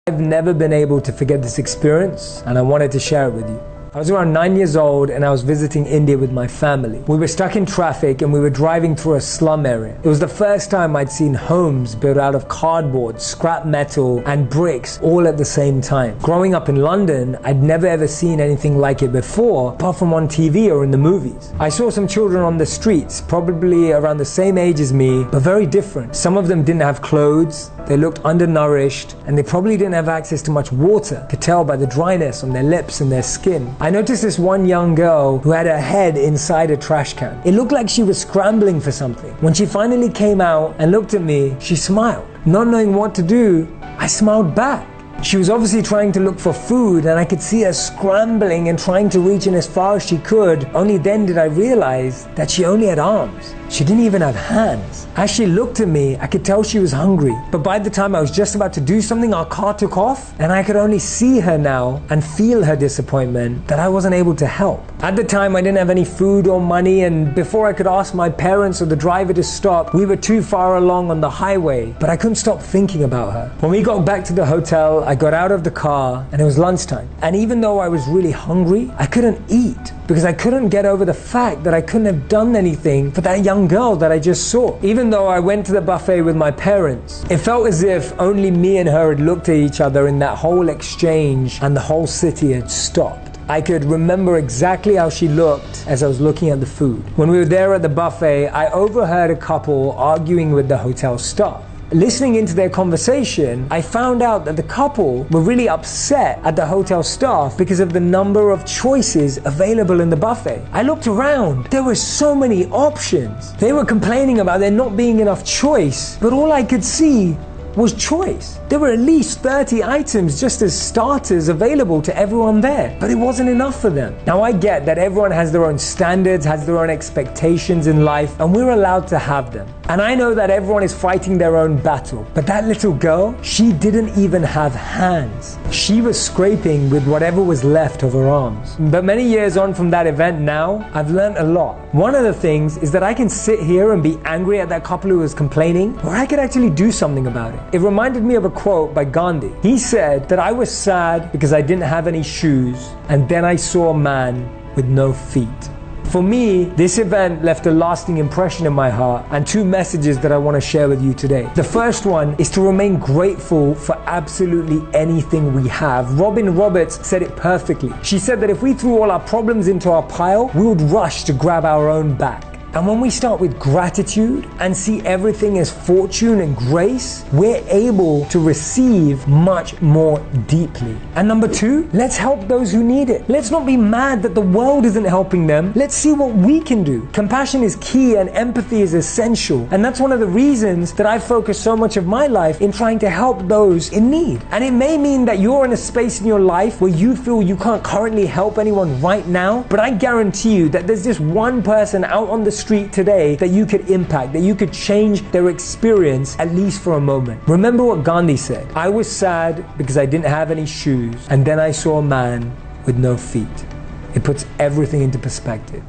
I've never been able to forget this experience, and I wanted to share it with you. I was around 9 years old and I was visiting India with my family. We were stuck in traffic and we were driving through a slum area. It was the first time I'd seen homes built out of cardboard, scrap metal and bricks all at the same time. Growing up in London, I'd never ever seen anything like it before, apart from on TV or in the movies. I saw some children on the streets, probably around the same age as me, but very different. Some of them didn't have clothes, they looked undernourished, and they probably didn't have access to much water. I could tell by the dryness on their lips and their skin. I noticed this one young girl who had her head inside a trash can. It looked like she was scrambling for something. When she finally came out and looked at me, she smiled. Not knowing what to do, I smiled back. She was obviously trying to look for food, and I could see her scrambling and trying to reach in as far as she could. Only then did I realize that she only had arms. She didn't even have hands. As she looked at me, I could tell she was hungry. But by the time I was just about to do something, our car took off, and I could only see her now and feel her disappointment that I wasn't able to help. At the time, I didn't have any food or money, and before I could ask my parents or the driver to stop, we were too far along on the highway, but I couldn't stop thinking about her. When we got back to the hotel, I got out of the car, and it was lunchtime. And even though I was really hungry, I couldn't eat because I couldn't get over the fact that I couldn't have done anything for that young girl that I just saw. Even though I went to the buffet with my parents, it felt as if only me and her had looked at each other in that whole exchange and the whole city had stopped. I could remember exactly how she looked as I was looking at the food. When we were there at the buffet, I overheard a couple arguing with the hotel staff. Listening into their conversation, I found out that the couple were really upset at the hotel staff because of the number of choices available in the buffet. I looked around, there were so many options. They were complaining about there not being enough choice, but all I could see was choice. There were at least 30 items just as starters available to everyone there, but it wasn't enough for them. Now I get that everyone has their own standards, has their own expectations in life, and we're allowed to have them. And I know that everyone is fighting their own battle, but that little girl, she didn't even have hands. She was scraping with whatever was left of her arms. But many years on from that event now, I've learned a lot. One of the things is that I can sit here and be angry at that couple who was complaining, or I could actually do something about it. It reminded me of a quote by Gandhi. He said that I was sad because I didn't have any shoes, and then I saw a man with no feet. For me, this event left a lasting impression in my heart, and two messages that I want to share with you today. The first one is to remain grateful for absolutely anything we have. Robin Roberts said it perfectly. She said that if we threw all our problems into our pile, we would rush to grab our own back. And when we start with gratitude and see everything as fortune and grace, we're able to receive much more deeply. And number two, let's help those who need it. Let's not be mad that the world isn't helping them. Let's see what we can do. Compassion is key and empathy is essential. And that's one of the reasons that I focus so much of my life in trying to help those in need. And it may mean that you're in a space in your life where you feel you can't currently help anyone right now, but I guarantee you that there's just one person out on the street today that you could impact, that you could change their experience at least for a moment. Remember what Gandhi said, I was sad because I didn't have any shoes, and then I saw a man with no feet. It puts everything into perspective.